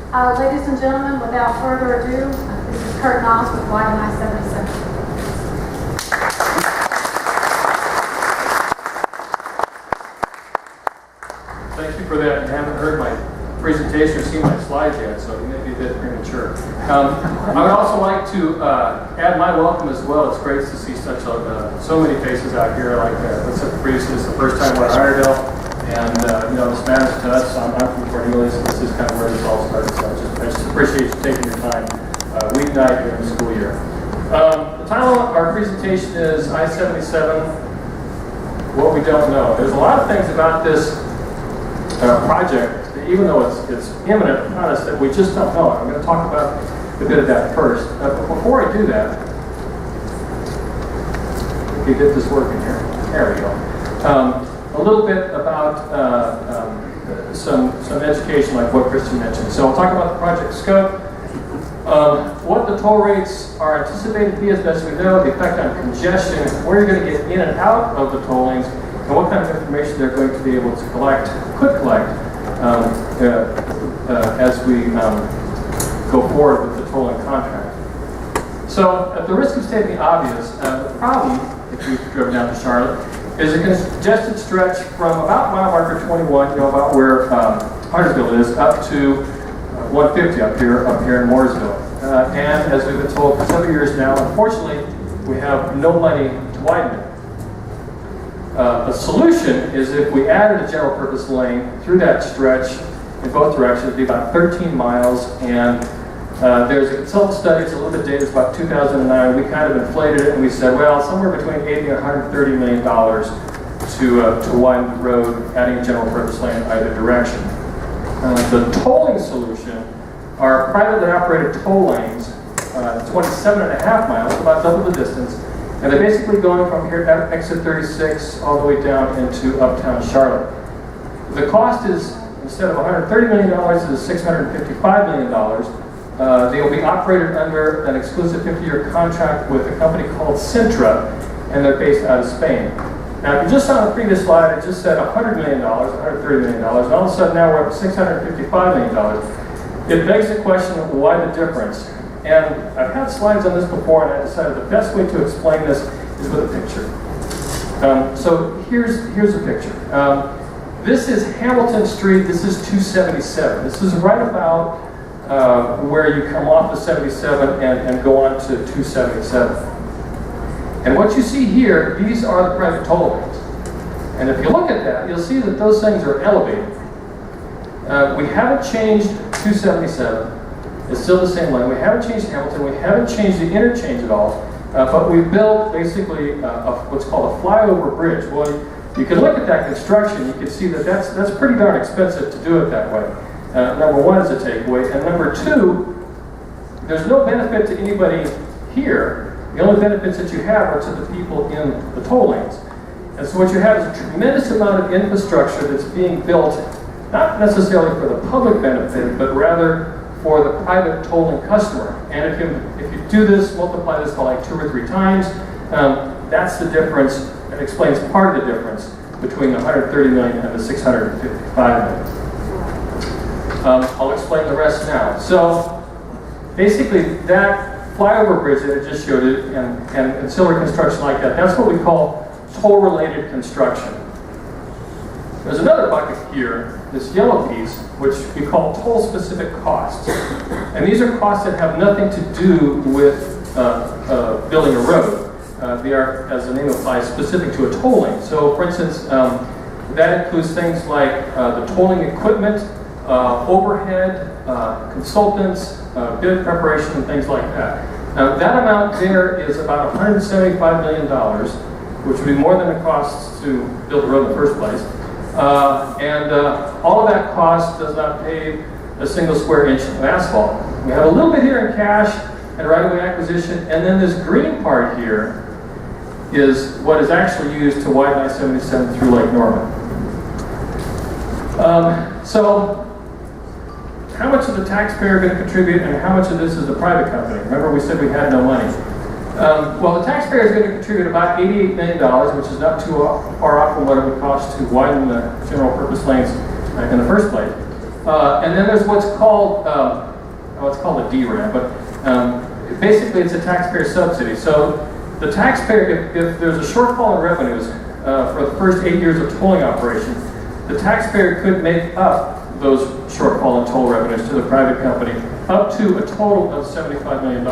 Ladies and gentlemen, without further ado, this is Kurt Noss with WidenI77. Thank you for that. You haven't heard my presentation or seen my slides yet, so you may be a bit premature. I would also like to add my welcome as well. It's great to see so many faces out here. Like what's up previously, it's the first time we're at Iredell, and this matters to us. I'm from Cornelius, and this is kind of where this all started. So I just appreciate you taking your time weeknight during the school year. The title of our presentation is I-77, What We Don't Know. There's a lot of things about this project, even though it's imminent upon us, that we just don't know. I'm going to talk about a bit of that first. But before I do that, if we get this working here, there we go. A little bit about some education, like what Kristen mentioned. So I'll talk about the project scope, what the toll rates are anticipated to be as best we know, the effect on congestion, where you're going to get in and out of the toll lanes, and what kind of information they're going to be able to could collect as we go forward with the tolling contract. So, at the risk of stating the obvious, the problem, if you've driven down to Charlotte, is a congested stretch from about mile marker 21, about where Mooresville is, up to 150 up here in Mooresville. And as we've been told for several years now, unfortunately, we have no money to widen it. The solution is if we added a general purpose lane through that stretch in both directions. It'd be about 13 miles, and there's a consultant study, it's a little bit dated, it's about 2009. We kind of inflated it and we said, well, somewhere between $80 and $130 million to widen the road, adding a general purpose lane in either direction. The tolling solution are privately operated toll lanes, 27.5 miles, about double the distance. And they're basically going from here at exit 36 all the way down into uptown Charlotte. The cost is, instead of $130 million, is $655 million. They will be operated under an exclusive 50-year contract with a company called Sintra, and they're based out of Spain. Now, if you just saw the previous slide, it just said $100 million, $130 million, and all of a sudden now we're up to $655 million. It begs the question of why the difference? And I've had slides on this before, and I decided the best way to explain this is with a picture. So here's a picture. This is Hamilton Street. This is 277. This is right about where you come off of 77 and go on to 277. And what you see here, these are the private toll lanes. And if you look at that, you'll see that those things are elevated. We haven't changed 277. It's still the same lane. We haven't changed Hamilton. We haven't changed the interchange at all. But we built basically what's called a flyover bridge. Well, you can look at that construction. You can see that that's pretty darn expensive to do it that way. Number one is a takeaway. And number two, there's no benefit to anybody here. The only benefits that you have are to the people in the toll lanes. And so what you have is a tremendous amount of infrastructure that's being built, not necessarily for the public benefit, but rather for the private tolling customer. And if you do this, multiply this by like 2 or 3 times, that's the difference. It explains part of the difference between the $130 million and the $655 million. I'll explain the rest now. So basically that flyover bridge that I just showed you and ancillary construction like that, that's what we call toll-related construction. There's another bucket here, this yellow piece, which we call toll-specific costs. And these are costs that have nothing to do with building a road. They are, as the name implies, specific to a toll lane. So, for instance, that includes things like the tolling equipment, overhead, consultants, bid preparation, and things like that. Now, that amount there is about $175 million, which would be more than it costs to build a road in the first place. All of that cost does not pay a single square inch of asphalt. We have a little bit here in cash and right-of-way acquisition, and then this green part here is what is actually used to widen I-77 through Lake Norman. So, how much is the taxpayer going to contribute, and how much of this is the private company? Remember, we said we had no money. Well, the taxpayer is going to contribute about $88 million, which is not too far off from what it would cost to widen the general purpose lanes in the first place. And then there's what's called a DRAM, but basically it's a taxpayer subsidy. So the taxpayer, if there's a shortfall in revenues for the first 8 years of tolling operation, the taxpayer could make up those shortfall in toll revenues to the private company up to a total of $75 million.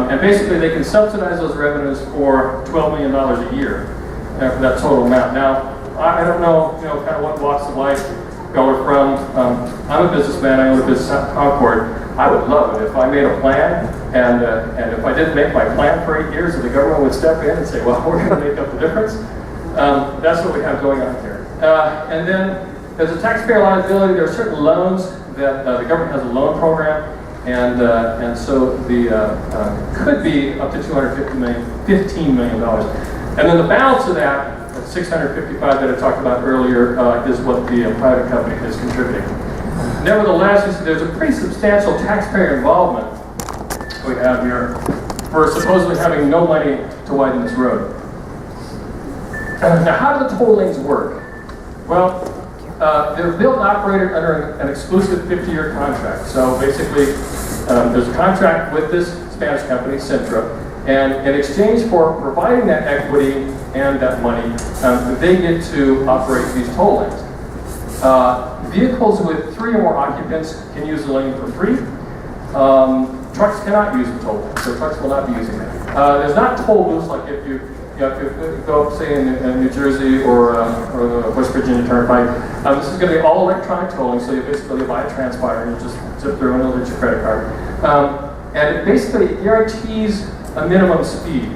And basically they can subsidize those revenues for $12 million a year for that total amount. Now, I don't know, kind of what walks of life y'all are from. I'm a businessman, I own a business out in Concord. I would love it if I made a plan, and if I didn't make my plan for 8 years, that the government would step in and say, well, we're going to make up the difference. That's what we have going on here. And then, as a taxpayer liability, there are certain loans that the government has a loan program, and so the could be up to $15 million. And then the balance of that, $655 that I talked about earlier, is what the private company is contributing. Nevertheless, you see there's a pretty substantial taxpayer involvement we have here for supposedly having no money to widen this road. Now, how do the toll lanes work? Well, they're built and operated under an exclusive 50-year contract. So basically, there's a contract with this Spanish company, Centra, and in exchange for providing that equity and that money, they get to operate these toll lanes. Vehicles with 3 or more occupants can use the lane for free. Trucks cannot use the toll lane, so trucks will not be using that. There's not toll booths like if you go up, say, in New Jersey or the West Virginia Turnpike. This is going to be all electronic tolling, so you basically buy a transponder and you just zip through and it'll hit your credit card. And it basically guarantees a minimum speed.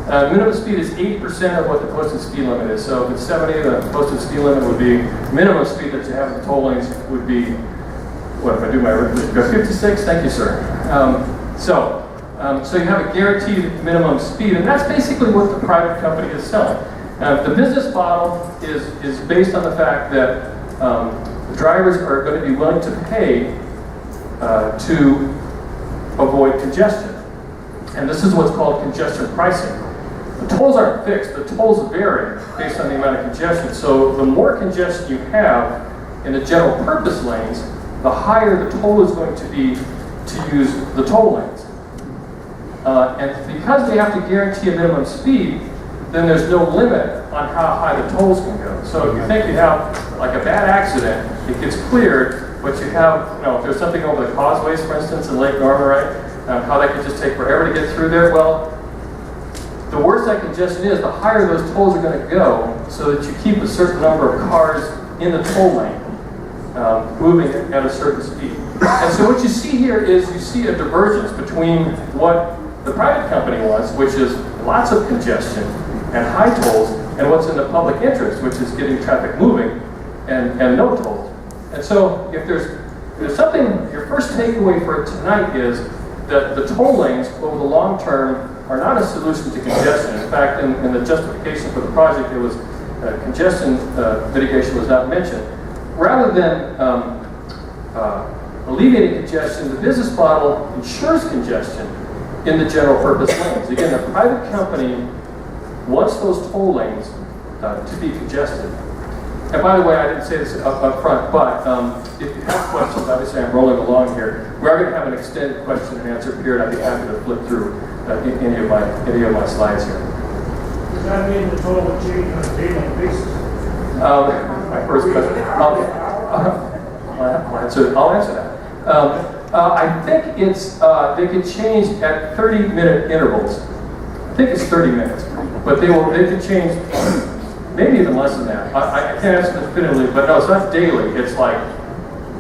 Minimum speed is 80% of what the posted speed limit is. So if it's 70, the posted speed limit would be, minimum speed that you have in the toll lanes would be, what if I do my arithmetic? 56? Thank you, sir. So you have a guaranteed minimum speed, and that's basically what the private company is selling. The business model is based on the fact that drivers are going to be willing to pay to avoid congestion. And this is what's called congestion pricing. The tolls aren't fixed, the tolls vary based on the amount of congestion. So the more congestion you have in the general purpose lanes, the higher the toll is going to be to use the toll lanes. And because they have to guarantee a minimum speed, then there's no limit on how high the tolls can go. So if you think you have like a bad accident, it gets cleared, but you have, if there's something over the causeways, for instance, in Lake Norman, right? How that could just take forever to get through there. Well, the worse that congestion is, the higher those tolls are going to go, so that you keep a certain number of cars in the toll lane, moving at a certain speed. And so what you see here is you see a divergence between what the private company wants, which is lots of congestion and high tolls, and what's in the public interest, which is getting traffic moving and no tolls. And so if there's something, your first takeaway for tonight is that the toll lanes over the long term are not a solution to congestion. In fact, in the justification for the project, it was congestion mitigation was not mentioned. Rather than alleviating congestion, the business model ensures congestion in the general purpose lanes. Again, the private company wants those toll lanes to be congested. And by the way, I didn't say this up front, but if you have questions, obviously I'm rolling along here. We are going to have an extended question and answer period. I'd be happy to flip through any of my slides here. Does that mean the toll will change on a daily basis? My first question. I'll answer that. I think it's they can change at 30-minute intervals. I think it's 30 minutes, but they can change. Maybe even less than that. I can't answer definitively, but no, it's not daily. It's like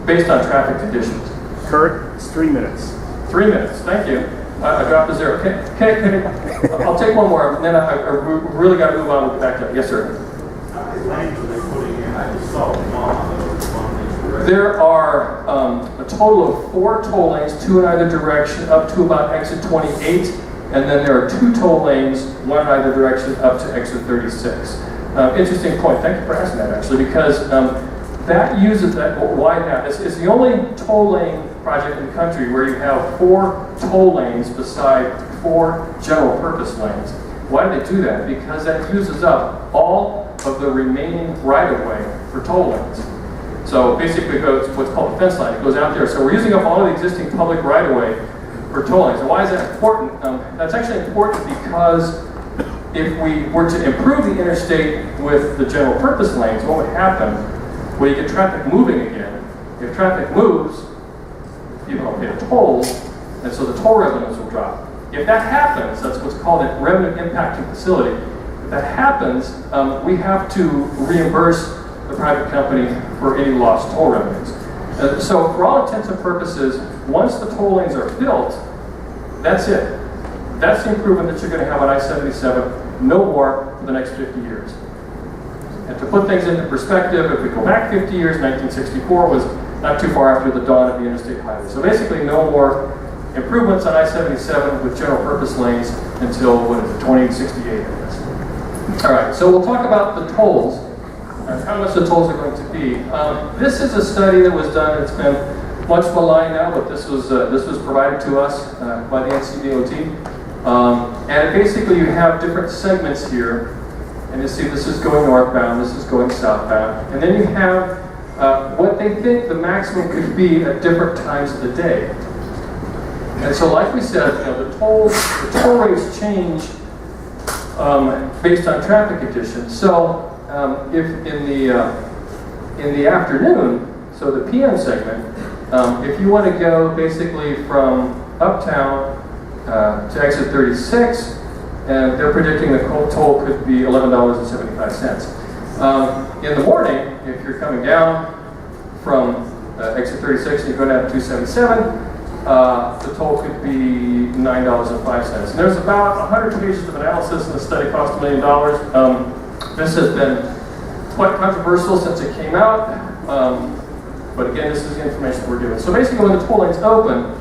based on traffic conditions. Kurt, it's 3 minutes. 3 minutes. Thank you. I dropped a zero. Okay. I'll take one more, and then I really got to move on with the back up. Yes, sir. How many lanes are they putting in? I just saw them on. There are a total of 4 toll lanes, 2 in either direction, up to about exit 28, and then there are 2 toll lanes, 1 in either direction, up to exit 36. Interesting point. Thank you for asking that, actually, because that uses that widen out. It's the only toll lane project in the country where you have 4 toll lanes beside 4 general purpose lanes. Why do they do that? Because that uses up all of the remaining right-of-way for toll lanes. So basically it goes what's called a fence line. It goes out there. So we're using up all of the existing public right-of-way for tolling. So why is that important? That's actually important because if we were to improve the interstate with the general purpose lanes, what would happen? Well, you get traffic moving again. If traffic moves, people don't pay the tolls, and so the toll revenues will drop. If that happens, that's what's called a revenue impacting facility. If that happens, we have to reimburse the private company for any lost toll revenues. So for all intents and purposes, once the toll lanes are built, that's it. That's the improvement that you're going to have on I-77, no more for the next 50 years. And to put things into perspective, if we go back 50 years, 1964 was not too far after the dawn of the interstate highway. So basically no more improvements on I-77 with general purpose lanes until, 2068, I guess. All right, so we'll talk about the tolls and how much the tolls are going to be. This is a study that was done. It's been much maligned now, but this was provided to us by the NCDOT. And basically you have different segments here. And you see this is going northbound, this is going southbound. And then you have what they think the maximum could be at different times of the day. And so like we said, the toll rates change based on traffic conditions. So if in the afternoon, so the PM segment, if you want to go basically from uptown to exit 36, and they're predicting the toll could be $11.75. In the morning, if you're coming down from exit 36 and you go down to 277, the toll could be $9.05. And there's about 100 pages of analysis, and the study cost $1 million. This has been quite controversial since it came out, but again, this is the information we're given. So basically, when the toll lane's open,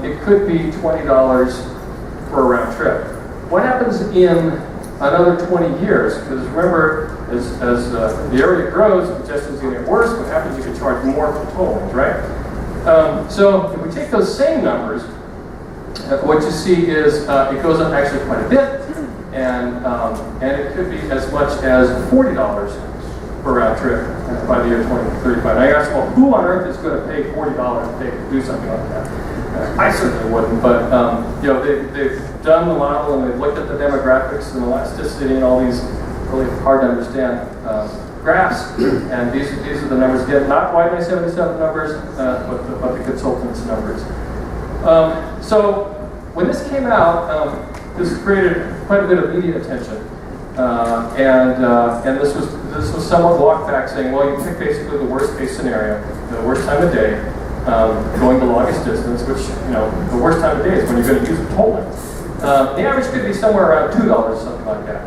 it could be $20 for a round trip. What happens in another 20 years? Because remember, as the area grows, congestion's going to get worse. What happens? You can charge more for the toll lanes, right? So if we take those same numbers, what you see is it goes up actually quite a bit, and it could be as much as $40 per round trip by the year 2035. Now you ask, well, who on earth is going to pay $40 to do something like that? I certainly wouldn't, but they've done the model and they've looked at the demographics and elasticity and all these really hard to understand graphs, and these are the numbers. Again, not WidenI77 numbers, but the consultants' numbers. So when this came out, this created quite a bit of media attention, and this was somewhat walked back, saying, well, you pick basically the worst case scenario, the worst time of day, going the longest distance, which the worst time of day is when you're going to use a toll lane. The average could be somewhere around $2, something like that.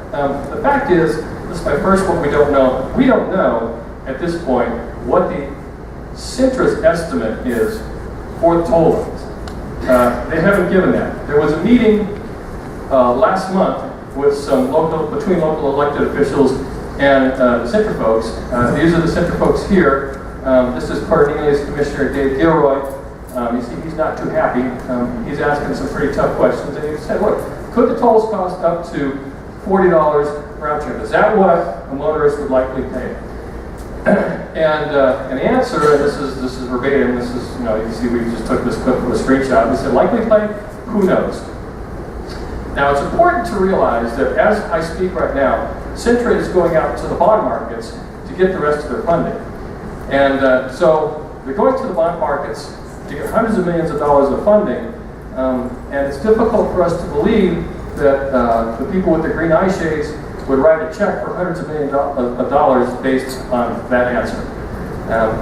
The fact is, this is my first one we don't know. We don't know at this point what the Cintra's estimate is for the toll lanes. They haven't given that. There was a meeting last month with between local elected officials and the Cintra folks. These are the Cintra folks here. This is Cornelius Commissioner Dave Gilroy. You see, he's not too happy. He's asking some pretty tough questions. And he said, look, could the tolls cost up to $40 round trip? Is that what a motorist would likely pay? And the answer, and this is verbatim, this is, you can see we just took this clip from a screenshot. We said, likely pay? Who knows? Now, it's important to realize that as I speak right now, Cintra is going out to the bond markets to get the rest of their funding. And so they're going to the bond markets to get hundreds of millions of dollars of funding, and it's difficult for us to believe that the people with the green eye shades would write a check for hundreds of millions of dollars based on that answer.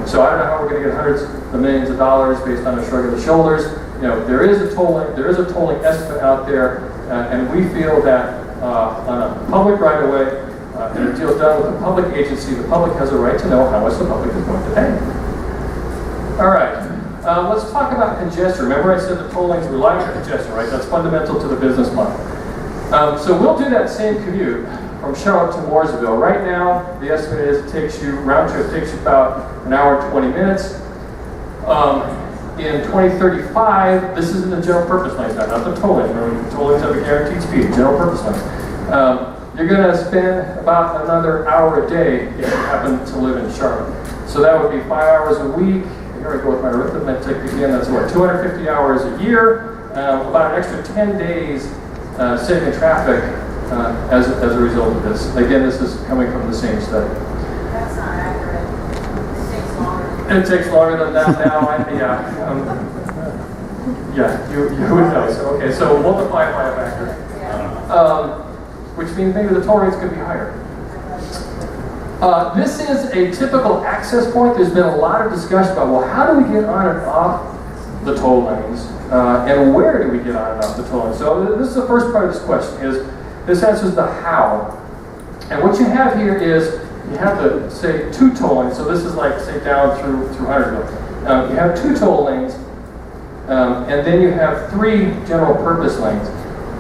So I don't know how we're going to get hundreds of millions of dollars based on a shrug of the shoulders. There is a tolling estimate out there, and we feel that on a public right of way, and a deal done with a public agency, the public has a right to know how much the public is going to pay. All right, let's talk about congestion. Remember I said the toll lanes rely on congestion, right? That's fundamental to the business model. So we'll do that same commute from Charlotte to Mooresville. Right now, the estimate is round trip takes you about an hour and 20 minutes. In 2035, this is in the general purpose lanes now, not the toll lanes. Remember, the toll lanes have a guaranteed speed, general purpose lanes. You're going to spend about another hour a day if you happen to live in Charlotte. So that would be 5 hours a week. Here I go with my arithmetic again. That's what, 250 hours a year, about an extra 10 days saving traffic as a result of this. Again, this is coming from the same study. That's not accurate. It takes longer than that now. You would know. So, okay, so multiply it by a factor. Which means maybe the toll rates could be higher. This is a typical access point. There's been a lot of discussion about, well, how do we get on and off the toll lanes? And where do we get on and off the toll lanes? So this is the first part of this question. This answers the how. And what you have here is, you have the, say, 2 toll lanes. So this is like, say, down through Huntersville. You have 2 toll lanes, and then you have 3 general purpose lanes.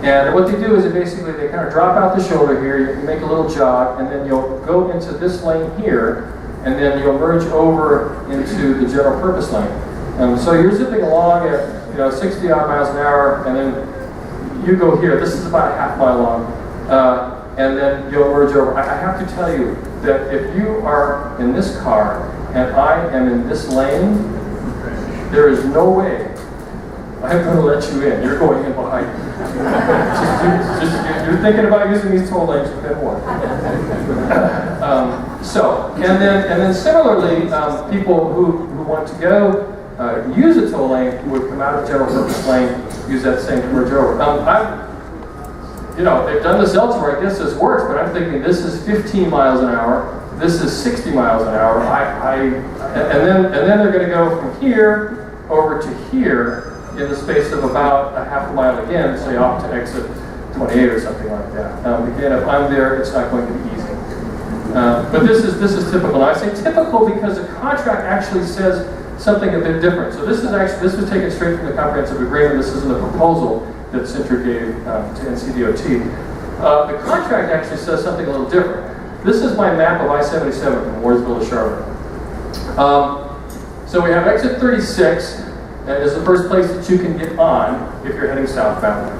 And what they do is they kind of drop out the shoulder here, you make a little jog, and then you'll go into this lane here, and then you'll merge over into the general purpose lane. So you're zipping along at 60 odd miles an hour, and then you go here. This is about a half mile long, and then you'll merge over. I have to tell you that if you are in this car and I am in this lane, there is no way I'm going to let you in. You're going in behind me. You're thinking about using these toll lanes, but then what? And then similarly, people who want to go use a toll lane who would come out of the general purpose lane, use that same merge over. They've done this elsewhere. I guess this works, but I'm thinking this is 15 miles an hour. This is 60 miles an hour. And then they're going to go from here over to here in the space of about a half a mile again, say off to exit 28 or something like that. Again, if I'm there, it's not going to be easy. But this is typical. And I say typical because the contract actually says something a bit different. So this was taken straight from the comprehensive agreement. This isn't a proposal that Sintra gave to NCDOT. The contract actually says something a little different. This is my map of I-77 from Mooresville to Charlotte. So we have exit 36. That is the first place that you can get on if you're heading southbound.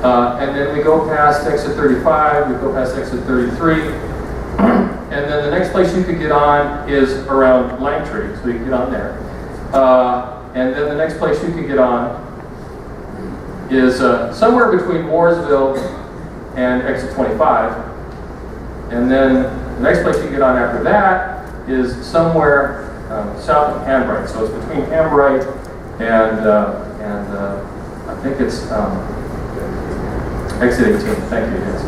And then we go past exit 35, we go past exit 33. And then the next place you can get on is around Langtree, so you can get on there. And then the next place you can get on is somewhere between Mooresville and exit 25. And then the next place you can get on after that is somewhere south of Hambright. So it's between Hambright and I think it's exit 18. Thank you, yes.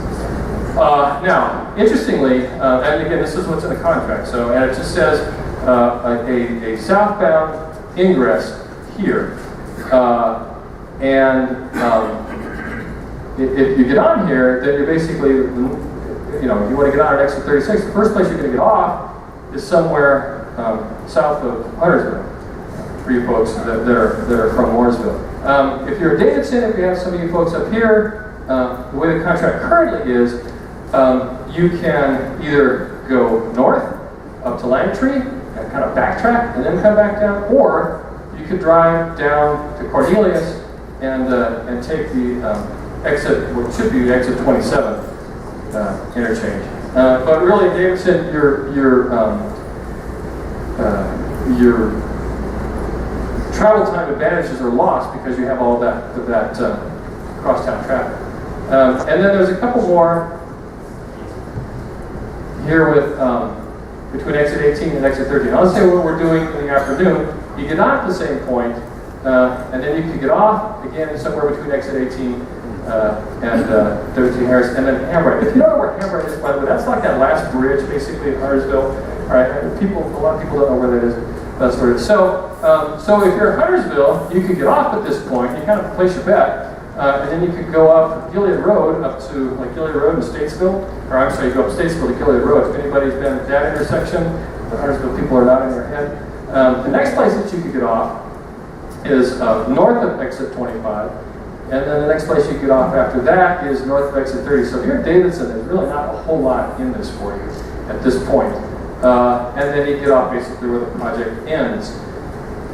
Now, interestingly, and again, this is what's in the contract. So, and it just says a southbound ingress here. If you get on here, then you're basically, if you want to get on at exit 36, the first place you're going to get off is somewhere south of Huntersville. For you folks that are from Mooresville. If you're a Davidson, if we have some of you folks up here, the way the contract currently is, you can either go north up to Langtree and kind of backtrack and then come back down, or you could drive down to Cornelius and take the exit, what should be the exit 27 interchange. But really, Davidson, your travel time advantages are lost because you have all that crosstown traffic. And then there's a couple more here with between exit 18 and exit 13. I'll say what we're doing in the afternoon. You get on at the same point, and then you can get off again somewhere between exit 18 and 13 Harris, and then Hambright. If you don't know where Hambright is, by the way, that's like that last bridge basically in Huntersville. All right, a lot of people don't know where that is. That's where it is. So if you're in Huntersville, you could get off at this point. You kind of place your bet, and then you could go up Gilead Road up to like Gilead Road to Statesville, or I'm sorry, you go up Statesville to Gilead Road. If anybody's been at that intersection, the Huntersville people are nodding their head. The next place that you could get off is north of exit 25, and then the next place you get off after that is north of exit 30. So if you're in Davidson, there's really not a whole lot in this for you at this point. And then you get off basically where the project ends.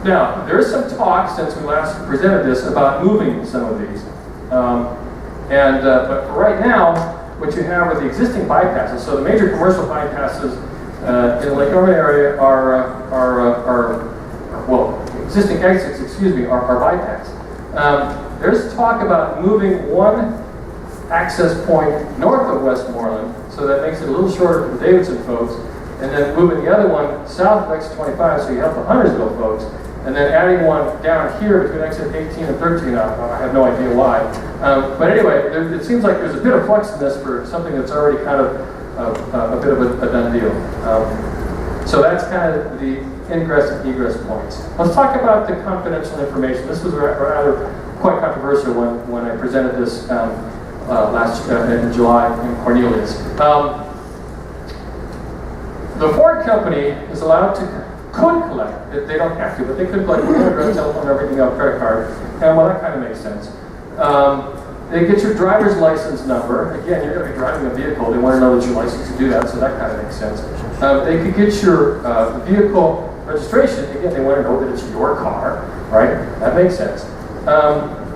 Now, there is some talk since we last presented this about moving some of these. But for right now, what you have are the existing bypasses. So the major commercial bypasses in the Lake Norman area existing exits, are bypassed. There's talk about moving one access point north of Westmoreland, so that makes it a little shorter for the Davidson folks, and then moving the other one south of exit 25, so you help the Huntersville folks, and then adding one down here between exit 18 and 13. I have no idea why. But anyway, it seems like there's a bit of flux in this for something that's already kind of a bit of a done deal. So that's kind of the ingress and egress points. Let's talk about the confidential information. This was rather quite controversial when I presented this in July in Cornelius. The Ford company is allowed could collect, they don't have to, but they could collect your address, telephone, everything else, credit card, and well, that kind of makes sense. They get your driver's license number. Again, you're going to be driving a vehicle. They want to know that you're licensed to do that, so that kind of makes sense. They could get your vehicle registration. Again, they want to know that it's your car, right? That makes sense.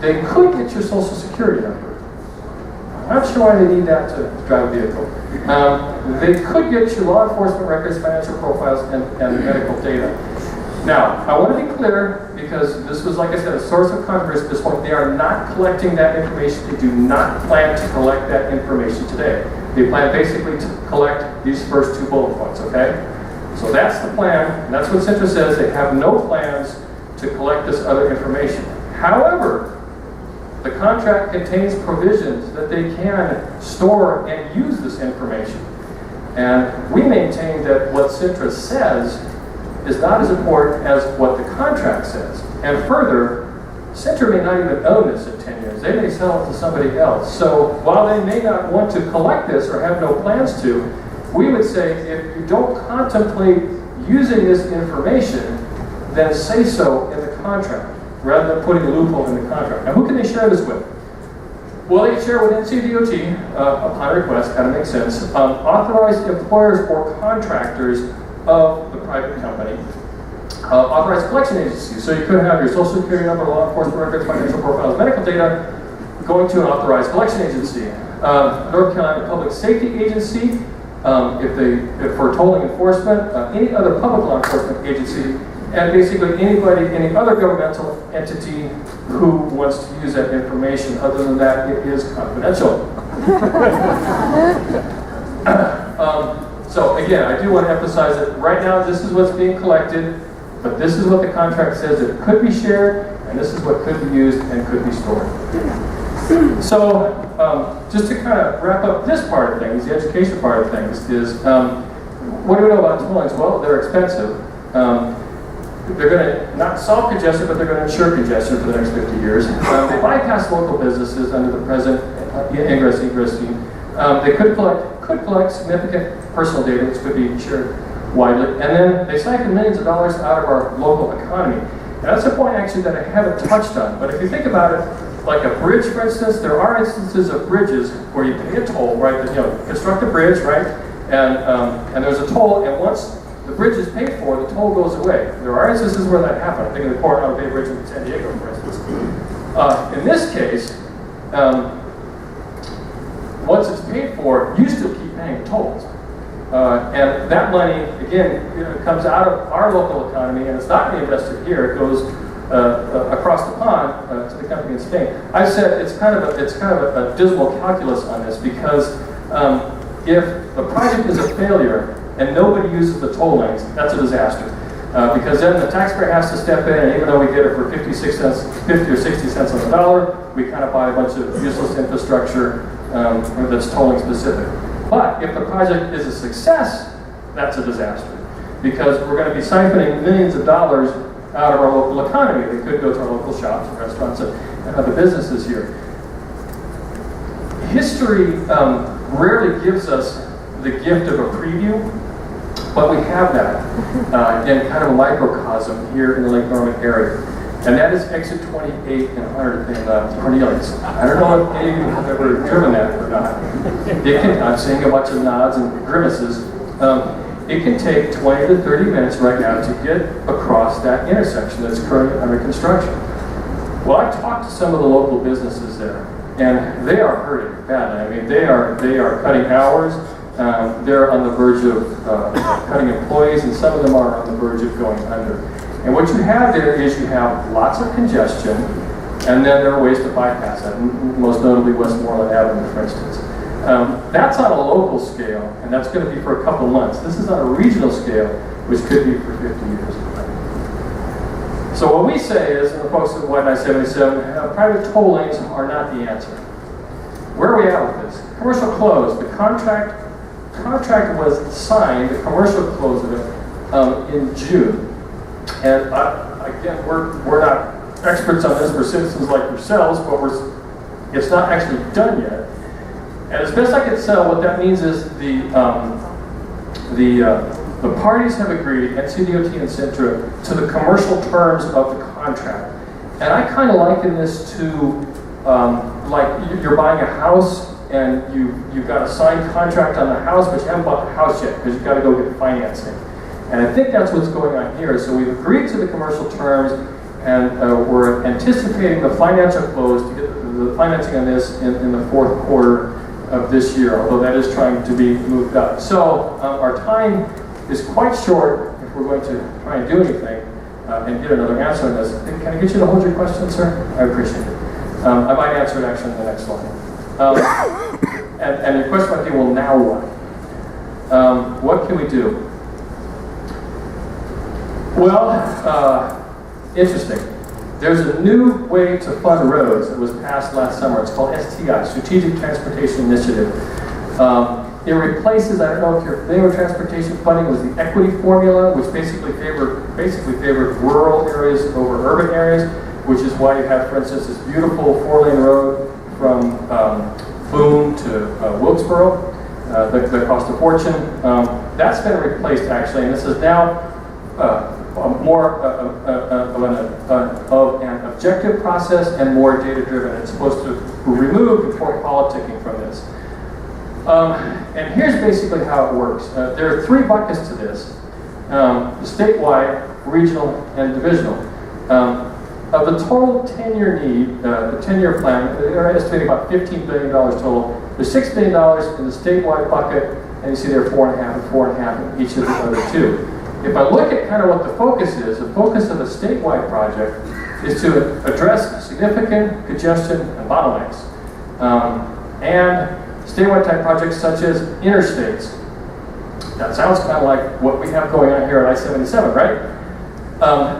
They could get your social security number. I'm not sure why they need that to drive a vehicle. They could get your law enforcement records, financial profiles, and medical data. Now, I want to be clear, because this was, like I said, a source of controversy at this point. They are not collecting that information. They do not plan to collect that information today. They plan basically to collect these first two bullet points, okay? So that's the plan, and that's what Cintra says. They have no plans to collect this other information. However, the contract contains provisions that they can store and use this information. And we maintain that what Cintra says is not as important as what the contract says. And further, Cintra may not even own this in 10 years. They may sell it to somebody else. So while they may not want to collect this or have no plans to, we would say if you don't contemplate using this information, then say so in the contract, rather than putting a loophole in the contract. Now, who can they share this with? Well, they can share with NCDOT upon request, kind of makes sense. Authorized employers or contractors of the private company. Authorized collection agencies. So you could have your social security number, law enforcement records, financial profiles, medical data going to an authorized collection agency. North Carolina Public Safety Agency, if for tolling enforcement, any other public law enforcement agency, and basically any other governmental entity who wants to use that information. Other than that, it is confidential. So again, I do want to emphasize that right now this is what's being collected, but this is what the contract says that it could be shared, and this is what could be used and could be stored. So just to kind of wrap up this part of things, the education part of things, is what do we know about tollings? Well, they're expensive. They're going to not solve congestion, but they're going to ensure congestion for the next 50 years. They bypass local businesses under the present ingress scheme. They could collect significant personal data, which could be shared widely, and then they siphon millions of dollars out of our local economy. And that's a point actually that I haven't touched on. But if you think about it, like a bridge, for instance, there are instances of bridges where you pay a toll, right? Construct a bridge, right? And there's a toll, and once the bridge is paid for, the toll goes away. There are instances where that happened. I think of the Coronado Bay Bridge in San Diego, for instance. In this case, once it's paid for, you still keep paying tolls. And that money, again, comes out of our local economy, and it's not being invested here. It goes across the pond to the company in Spain. I said it's kind of a dismal calculus on this, because if the project is a failure and nobody uses the toll lanes, that's a disaster. Because then the taxpayer has to step in, and even though we get it for 50 or 60 cents on the dollar, we kind of buy a bunch of useless infrastructure that's tolling specific. But if the project is a success, that's a disaster, because we're going to be siphoning millions of dollars out of our local economy. They could go to our local shops and restaurants and other businesses here. History rarely gives us the gift of a preview, but we have that in kind of a microcosm here in the Lake Norman area. And that is exit 28 in Cornelius. I don't know if any of you have ever driven that or not. I'm seeing a bunch of nods and grimaces. It can take 20 to 30 minutes right now to get across that intersection that's currently under construction. Well, I've talked to some of the local businesses there, and they are hurting badly. I mean, they are cutting hours. they're on the verge of cutting employees, and some of them are on the verge of going under. And what you have there is you have lots of congestion, and then there are ways to bypass that, most notably Westmoreland Avenue, for instance. That's on a local scale, and that's going to be for a couple months. This is on a regional scale, which could be for 50 years. So what we say is, and the folks at WidenI77, private toll lanes are not the answer. Where are we at with this? Commercial close. The contract was signed, the commercial close of it, in June. And again, we're not experts on this, we're citizens like yourselves, but it's not actually done yet. And as best I can tell, what that means is the parties have agreed, NCDOT and Centra, to the commercial terms of the contract. And I kind of liken this to like you're buying a house and you've got a signed contract on the house, but you haven't bought the house yet because you've got to go get financing. And I think that's what's going on here. So we've agreed to the commercial terms, and we're anticipating the financial close to get the financing on this in the fourth quarter of this year, although that is trying to be moved up. So our time is quite short if we're going to try and do anything and get another answer on this. Can I get you to hold your question, sir? I appreciate it. I might answer it actually in the next slide. And your question might be, well, now what? What can we do? Well, interesting. There's a new way to fund roads that was passed last summer. It's called STI, Strategic Transportation Initiative. It replaces, I don't know if you're familiar with transportation funding, it was the equity formula, which basically favored rural areas over urban areas, which is why you have, for instance, this beautiful 4-lane road from Boone to Wilkesboro that cost a fortune. That's been replaced, actually, and this is now more of an objective process and more data-driven. It's supposed to remove the politicking from this. And here's basically how it works. There are 3 buckets to this: the statewide, regional, and divisional. Of the total 10-year need, the 10-year plan, they're estimating about $15 billion total. There's $6 billion in the statewide bucket, and you see there are 4.5 and 4.5 in each of the other 2. If I look at kind of what the focus is, the focus of a statewide project is to address significant congestion and bottlenecks. And statewide type projects such as interstates. That sounds kind of like what we have going on here at I-77, right?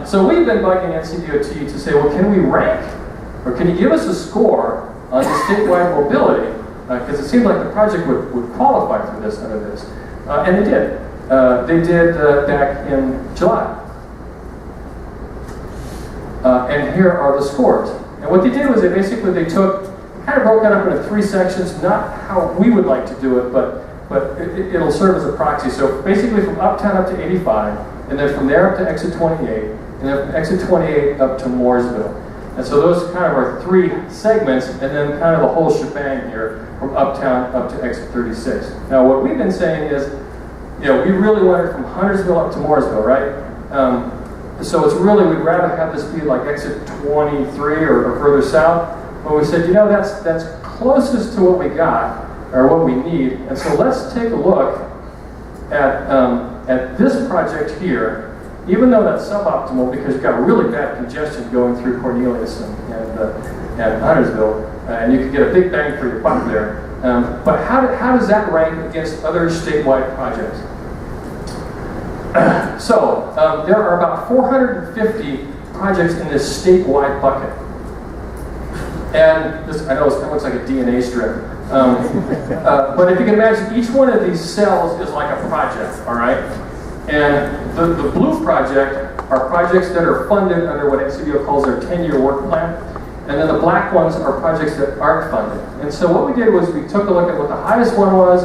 So we've been bugging NCDOT to say, well, can we rank, or can you give us a score on the statewide mobility? Because it seems like the project would qualify for this under this. And they did. They did back in July. And here are the scores. And what they did was they kind of broke that up into 3 sections, not how we would like to do it, but it'll serve as a proxy. So basically from Uptown up to 85, and then from there up to exit 28, and then from exit 28 up to Mooresville. And so those kind of are 3 segments, and then kind of the whole shebang here from Uptown up to exit 36. Now what we've been saying is, we really want it from Huntersville up to Mooresville, right? So it's really, we'd rather have this be like exit 23 or further south. But we said, that's closest to what we got, or what we need. And so let's take a look at this project here, even though that's suboptimal because you've got really bad congestion going through Cornelius and Huntersville, and you could get a big bang for your buck there. But how does that rank against other statewide projects? So there are about 450 projects in this statewide bucket. And this, I know it looks like a DNA strip. But if you can imagine, each one of these cells is like a project, all right? And the blue project are projects that are funded under what NCDO calls their 10-year work plan. And then the black ones are projects that aren't funded. And so what we did was we took a look at what the highest one was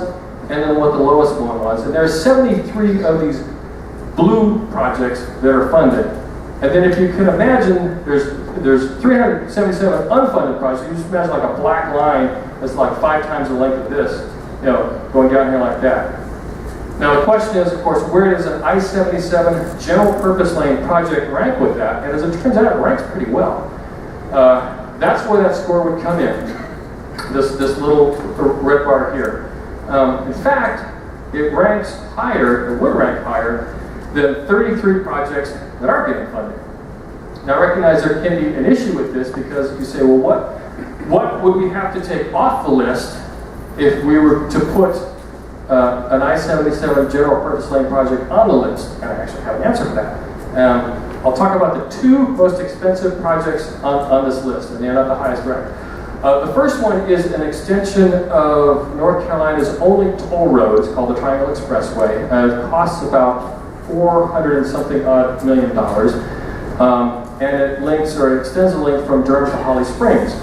and then what the lowest one was. And there are 73 of these blue projects that are funded. And then if you can imagine, there's 377 unfunded projects. You just imagine like a black line that's like 5 times the length of this, going down here like that. Now the question is, of course, where does an I-77 general purpose lane project rank with that? And as it turns out, it ranks pretty well. That's where that score would come in, this little red bar here. In fact, it ranks higher, it would rank higher, than 33 projects that are getting funded. Now I recognize there can be an issue with this because you say, well, what would we have to take off the list if we were to put an I-77 general purpose lane project on the list? And I actually have an answer for that. I'll talk about the two most expensive projects on this list, and they're not the highest ranked. The first one is an extension of North Carolina's only toll road. It's called the Triangle Expressway. It costs about $400 and something odd million. And it links or extends the link from Durham to Holly Springs.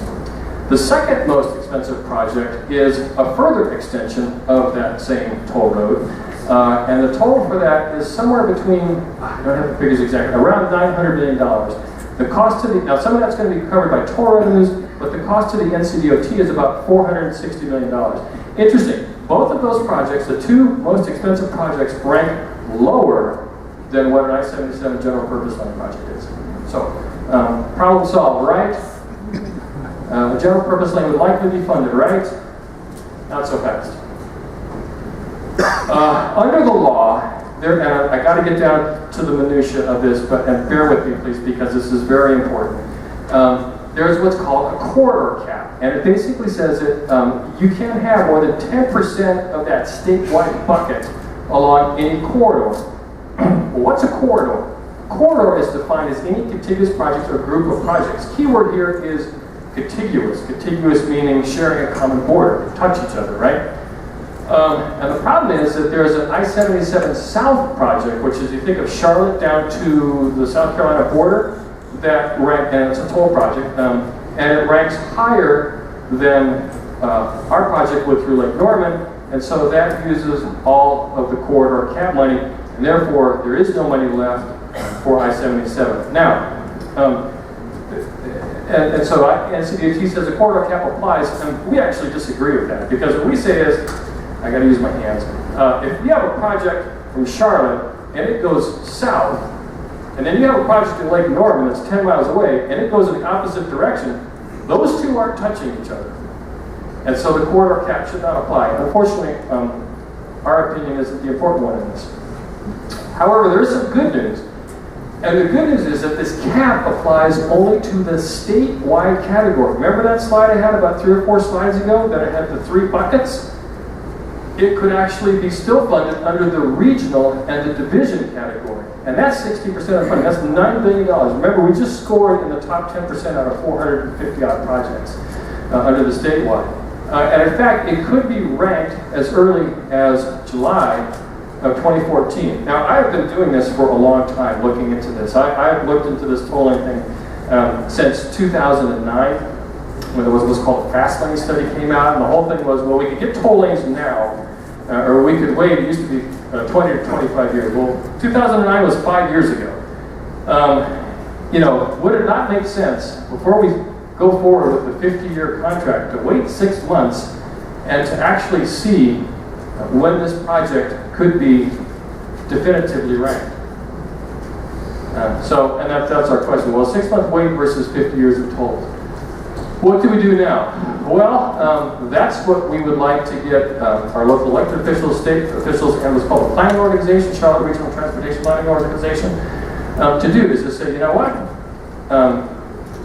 The second most expensive project is a further extension of that same toll road. And the toll for that is somewhere between, I don't have the figures exactly, around $900 million. The cost to now some of that's going to be covered by toll revenues, but the cost to the NCDOT is about $460 million. Interesting, both of those projects, the two most expensive projects, rank lower than what an I-77 general purpose lane project is. So, problem solved, right? The general purpose lane would likely be funded, right? Not so fast. Under the law, and I got to get down to the minutia of this, and bear with me, please, because this is very important. There's what's called a corridor cap, and it basically says that you can't have more than 10% of that statewide bucket along any corridor. Well, what's a corridor? A corridor is defined as any contiguous project or group of projects. Keyword here is contiguous. Contiguous meaning sharing a common border, touch each other, right? And the problem is that there's an I-77 South project, which is, you think of Charlotte down to the South Carolina border, that and it's a toll project, and it ranks higher than our project would through Lake Norman, and so that uses all of the corridor cap money, and therefore there is no money left for I-77. Now, and so NCDOT says the corridor cap applies, and we actually disagree with that, because what we say is, I got to use my hands. If you have a project from Charlotte and it goes south, and then you have a project in Lake Norman that's 10 miles away and it goes in the opposite direction, those two aren't touching each other. And so the corridor cap should not apply. Unfortunately, our opinion isn't the important one in this. However, there is some good news. And the good news is that this cap applies only to the statewide category. Remember that slide I had about 3 or 4 slides ago that I had the 3 buckets? It could actually be still funded under the regional and the division category. And that's 60% of the funding. That's $9 billion. Remember, we just scored in the top 10% out of 450 odd projects under the statewide. And in fact, it could be ranked as early as July of 2014. Now, I've been doing this for a long time, looking into this. I've looked into this tolling thing since 2009, when there was what's called a fast lane study came out, and the whole thing was, well, we could get toll lanes now, or we could wait. It used to be 20 or 25 years. Well, 2009 was 5 years ago. Would it not make sense, before we go forward with the 50-year contract, to wait 6 months and to actually see when this project could be definitively ranked? And that's our question. Well, 6 month wait versus 50 years of tolls. What do we do now? Well, that's what we would like to get our local elected officials, state officials, and what's called a planning organization, Charlotte Regional Transportation Planning Organization, to do, is to say, you know what?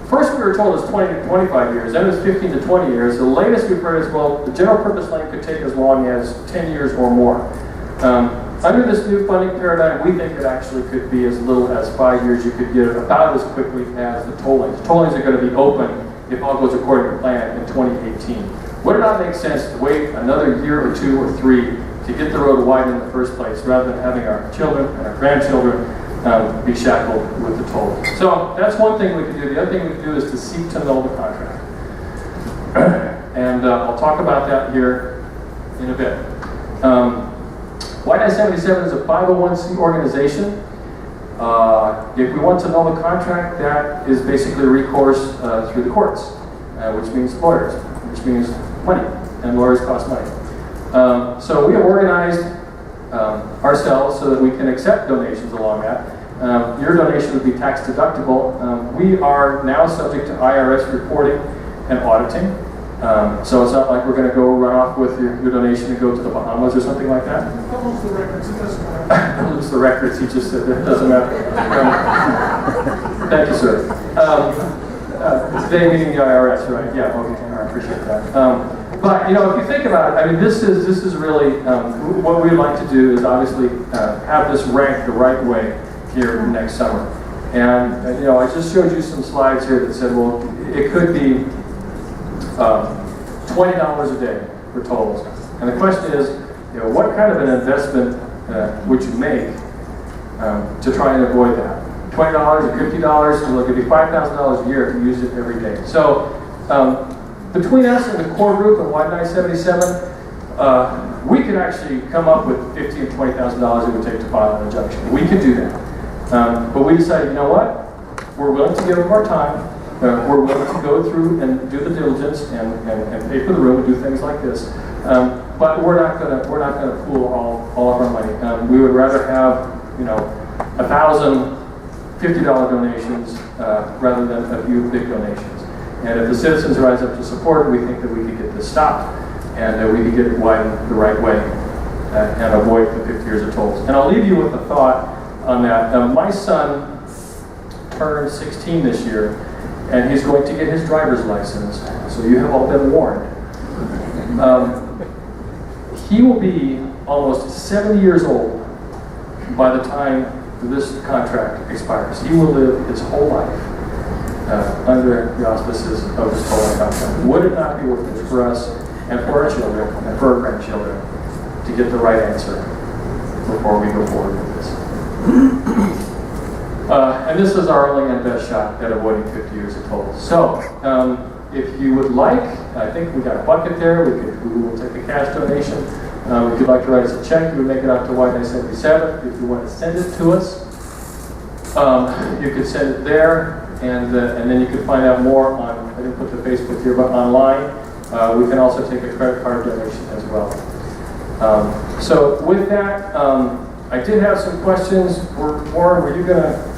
First we were told it was 20 to 25 years, then it was 15 to 20 years. The latest we've heard is, well, the general purpose lane could take as long as 10 years or more. Under this new funding paradigm, we think it actually could be as little as 5 years. You could get it about as quickly as the toll lanes. Toll lanes are going to be open, if all goes according to plan, in 2018. Would it not make sense to wait another year or 2 or 3 to get the road widened in the first place, rather than having our children and our grandchildren be shackled with the toll? So that's one thing we could do. The other thing we could do is to seek to null the contract. And I'll talk about that here in a bit. WidenI77 is a 501c organization. If we want to null the contract, that is basically recourse through the courts, which means lawyers, which means money, and lawyers cost money. So we have organized ourselves so that we can accept donations along that. Your donation would be tax deductible. We are now subject to IRS reporting and auditing. So it's not like we're going to go run off with your donation and go to the Bahamas or something like that. Don't lose the records, it doesn't matter. Don't lose the records, he just said that, it doesn't matter. Thank you, sir. Today meeting the IRS, right? Yeah, okay, I appreciate that. But, you know, if you think about it, I mean, this is really, what we'd like to do is obviously have this ranked the right way here next summer. And, you know, I just showed you some slides here that said, well, it could be $20 a day for tolls. And the question is, you know, what kind of an investment would you make to try and avoid that? $20 or $50, well, it could be $5,000 a year if you use it every day. So between us and the core group of WidenI77, we could actually come up with $15,000 or $20,000 it would take to file an injunction. We could do that. But we decided, you know what? We're willing to give them our time. We're willing to go through and do the diligence and pay for the room and do things like this. But we're not gonna pool all of our money. We would rather have, you know, 1,000 $50 donations rather than a few big donations. And if the citizens rise up to support it, we think that we could get this stopped and that we could get it widened the right way and avoid the 50 years of tolls. And I'll leave you with a thought on that. My son turned 16 this year, and he's going to get his driver's license, so you have all been warned. He will be almost 70 years old by the time this contract expires. He will live his whole life under the auspices of this tolling contract. Would it not be worth it for us and for our children and for our grandchildren to get the right answer before we go forward with this? And this is our only and best shot at avoiding 50 years of tolls. So, if you would like, I think we got a bucket there. We will take a cash donation. If you'd like to write us a check, you would make it out to WidenI77. If you want to send it to us, you could send it there, and then you can find out more on, I didn't put the Facebook here, but online. We can also take a credit card donation as well. So with that, I did have some questions. Warren, were you going to,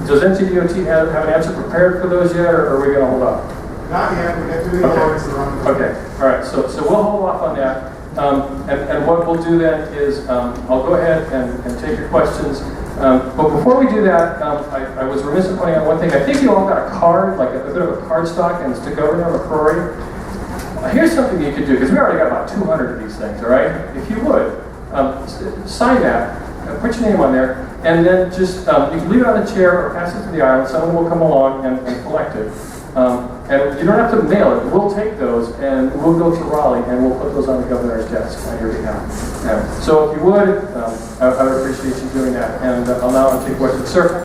does NCDOT have an answer prepared for those yet, or are we going to hold off? Not yet, we got to do the ordinance around the Okay, all right, so we'll hold off on that. And what we'll do then is I'll go ahead and take your questions. But before we do that, I was remiss in pointing out one thing. I think you all got a card, like a bit of a card stock, and it's to Governor McCrory. Here's something you could do, because we already got about 200 of these things, all right? If you would, sign that, put your name on there, and then just, you can leave it on the chair or pass it to the aisle. Someone will come along and collect it. And you don't have to mail it. We'll take those and we'll go to Raleigh and we'll put those on the governor's desk on your behalf. So if you would, I would appreciate you doing that. And I'll now take questions. Sir?